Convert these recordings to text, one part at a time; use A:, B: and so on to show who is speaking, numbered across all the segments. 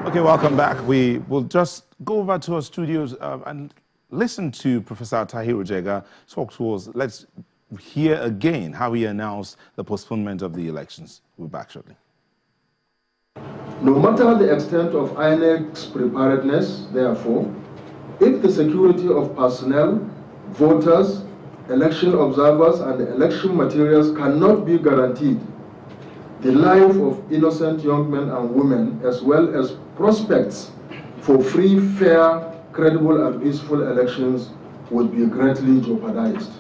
A: Okay, welcome back. We will just go over to our studios and listen to Professor Tahiru Jega talk to us. Let's hear again how he announced the postponement of the elections. We'll be back shortly.
B: No matter the extent of INEC's preparedness, therefore, if the security of personnel, voters, election observers, and election materials cannot be guaranteed, the life of innocent young men and women, as well as prospects for free, fair, credible, and peaceful elections would be greatly jeopardized.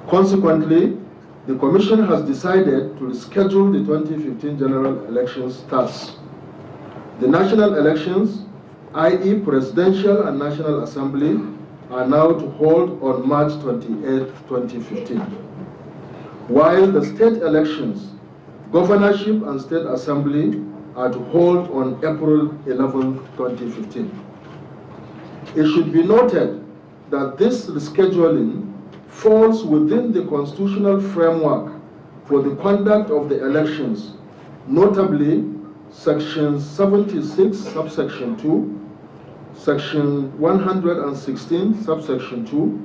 B: Consequently, the Commission has decided to reschedule the 2015 general elections thus. The national elections, i.e. Presidential and National Assembly, are now to hold on March 28, 2015. While the state elections, governorship and state assembly are to hold on April 11, 2015. It should be noted that this rescheduling falls within the constitutional framework for the conduct of the elections, notably Section 76, subsection 2, Section 116, subsection 2,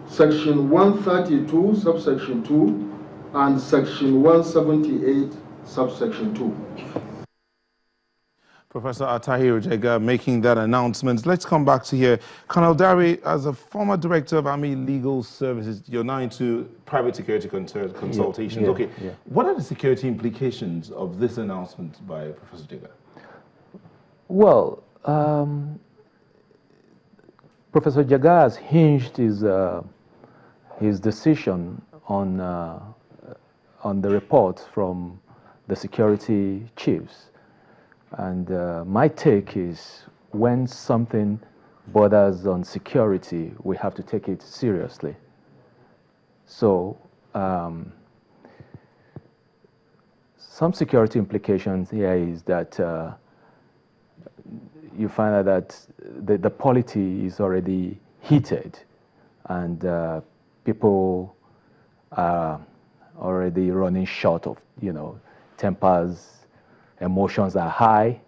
B: Section 132, subsection 2, and Section 178, subsection 2.
A: Professor Tahiru Jega making that announcement. Let's come back to here. Colonel Dari, as a former director of Army Legal Services, you're now into private security consultations. What are the security implications of this announcement by Professor Jega?
C: Well, Professor Jega has hinged his decision on the report from the security chiefs. And my take is when something borders on security, we have to take it seriously. So some security implications here is that you find out that the polity is already heated and people are already running short of, tempers. Emotions are high,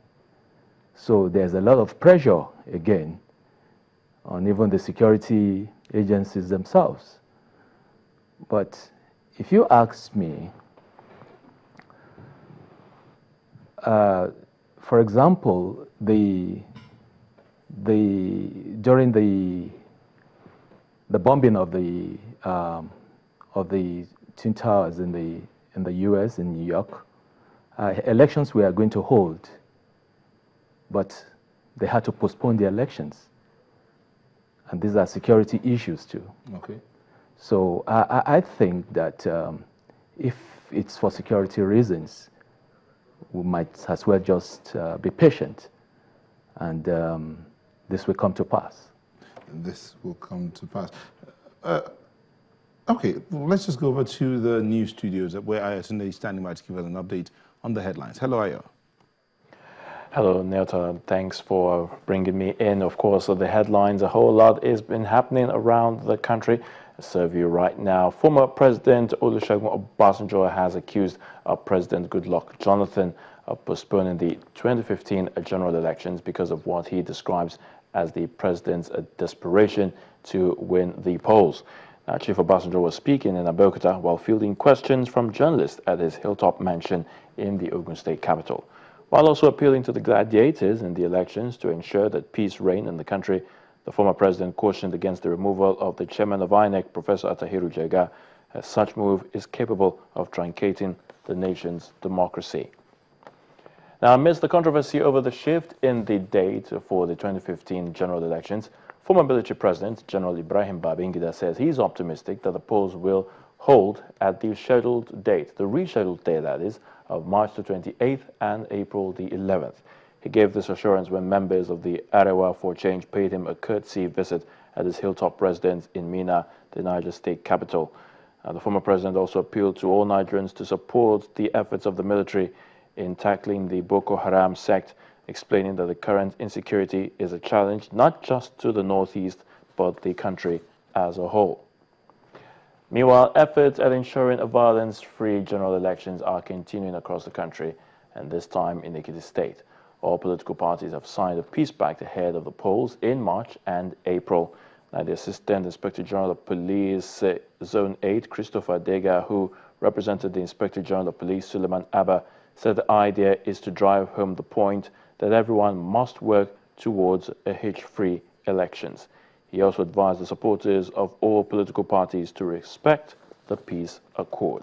C: so there's a lot of pressure again on even the security agencies themselves. But if you ask me, for example, during the bombing of the Twin Towers in the U.S. in New York. Elections we are going to hold, but they had to postpone the elections. And these are security issues too.
A: Okay.
C: So I think that if it's for security reasons, we might as well just be patient, and this will come to pass.
A: This will come to pass. Okay, well, let's just go over to the news studios where Ayatunde is standing by to give us an update on the headlines. Hello, Ayo.
D: Hello, Nelta. Thanks for bringing me in. Of course, the headlines, a whole lot has been happening around the country. I serve you right now. Former President Olusegun Obasanjo has accused President Goodluck Jonathan of postponing the 2015 general elections because of what he describes as the president's desperation to win the polls. Chief Obasanjo was speaking in Abeokuta while fielding questions from journalists at his hilltop mansion in the Ogun State capital. While also appealing to the gladiators in the elections to ensure that peace reign in the country, the former president cautioned against the removal of the chairman of INEC, Professor Tahiru Jega, as such move is capable of truncating the nation's democracy. Now, amidst the controversy over the shift in the date for the 2015 general elections, former military president General Ibrahim Babangida says he's optimistic that the polls will hold at the scheduled date, the rescheduled date that is, of March the 28th and April the 11th. He gave this assurance when members of the Arewa for Change paid him a courtesy visit at his hilltop residence in Mina, the Niger State capital. The former president also appealed to all Nigerians to support the efforts of the military in tackling the Boko Haram sect, explaining that the current insecurity is a challenge not just to the northeast, but the country as a whole. Meanwhile, efforts at ensuring a violence-free general elections are continuing across the country, and this time in Ekiti State. All political parties have signed a peace pact ahead of the polls in March and April. Now, the Assistant Inspector General of Police, Zone 8, Christopher Dega, who represented the Inspector General of Police, Suleiman Abba, said the idea is to drive home the point that everyone must work towards a hitch-free elections. He also advised the supporters of all political parties to respect the peace accord.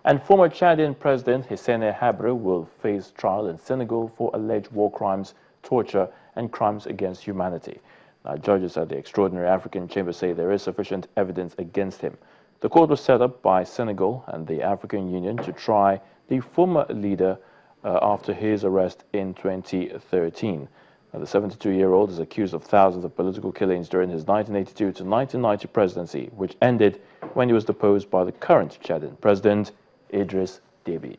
D: And former Chadian President Hissène Habré will face trial in Senegal for alleged war crimes, torture, and crimes against humanity. Now, judges at the Extraordinary African Chamber say there is sufficient evidence against him. The court was set up by Senegal and the African Union to try the former leader after his arrest in 2013. Now, the 72-year-old is accused of thousands of political killings during his 1982 to 1990 presidency, which ended when he was deposed by the current Chadian president, Idriss Déby.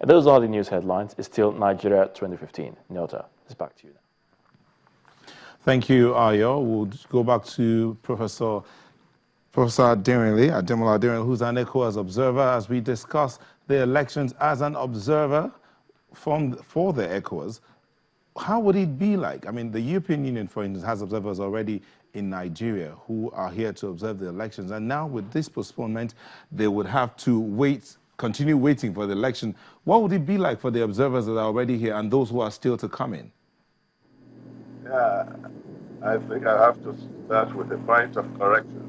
D: And those are the news headlines. It's still Nigeria 2015. Nyota, it's back to you now.
A: Thank you, Ayo. We'll go back to Professor Ademola Aderinle, who's an ECOWAS observer, as we discuss the elections as an observer for the ECOWAS. How would it be like? I mean, the European Union, for instance, has observers already in Nigeria who are here to observe the elections. And now with this postponement, they would have to continue waiting for the election. What would it be like for the observers that are already here and those who are still to come in?
E: Yeah, I think I have to start with a point of correction.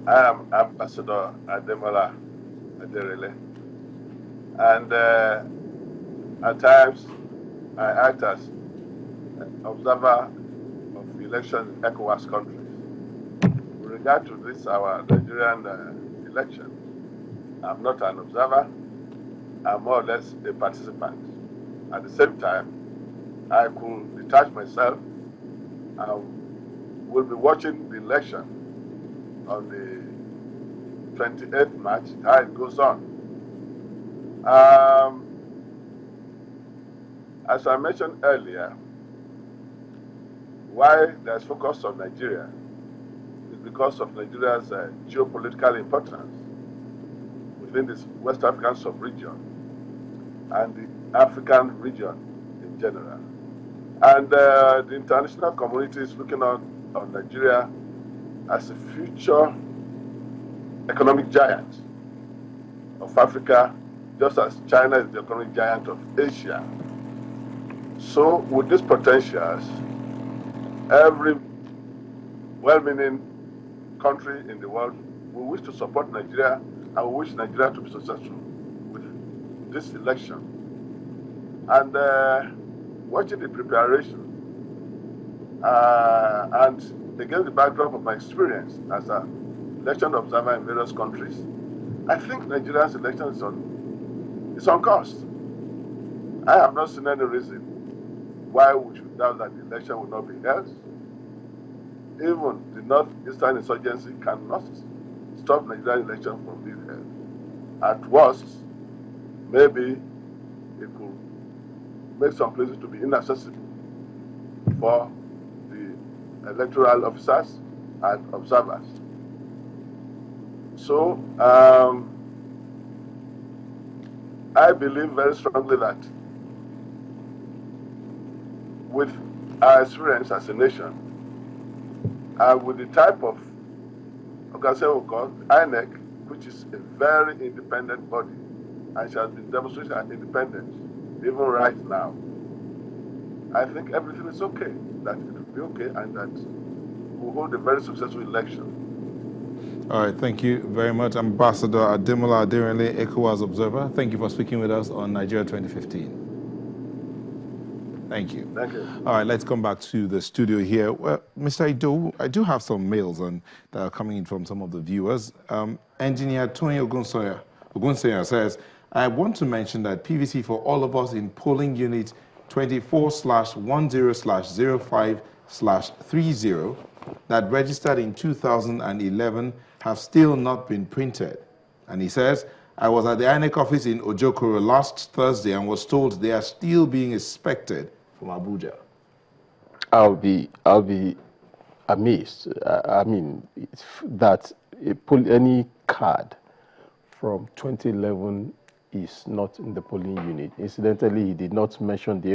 E: I am Ambassador Ademola Aderinle, and at times I act as an observer of elections in ECOWAS countries. With regard to this, our Nigerian election, I'm not an observer, I'm more or less a participant. At the same time, I could detach myself. I will be watching the election on the 28th March, how it goes on. As I mentioned earlier, why there's focus on Nigeria is because of Nigeria's geopolitical importance within this West African sub-region and the African region in general. And the international community is looking on Nigeria as a future economic giant of Africa, just as China is the economic giant of Asia. So with these potentials, every well-meaning country in the world will wish to support Nigeria and will wish Nigeria to be successful with this election. And watching the preparation and against the backdrop of my experience as an election observer in various countries, I think Nigeria's election is on course. I have not seen any reason why we should doubt that the election will not be held. Even the Northeastern insurgency cannot stop Nigerian election from being held. At worst, maybe it could make some places to be inaccessible for the electoral officers and observers. So I believe very strongly that with our experience as a nation, with the type of organization we call INEC, which is a very independent body, and she has been demonstrating her independence even right now, I think everything is okay, that it will be okay, and that we'll hold a very successful election.
A: All right, thank you very much, Ambassador Ademola Aderinle, ECOWAS observer. Thank you for speaking with us on Nigeria 2015. Thank you.
E: Thank you.
A: All right, let's come back to the studio here. Well, Mr. Ido, I do have some mails that are coming in from some of the viewers. Engineer Tony Ogunsoya says, I want to mention that PVC for all of us in polling unit 24/10/05/30 that registered in 2011 have still not been printed. And he says, I was at the INEC office in Ojokoro last Thursday and was told they are still being inspected from Abuja.
F: I'll be amazed. I mean, that any card from 2011 is not in the polling unit. Incidentally, he did not mention the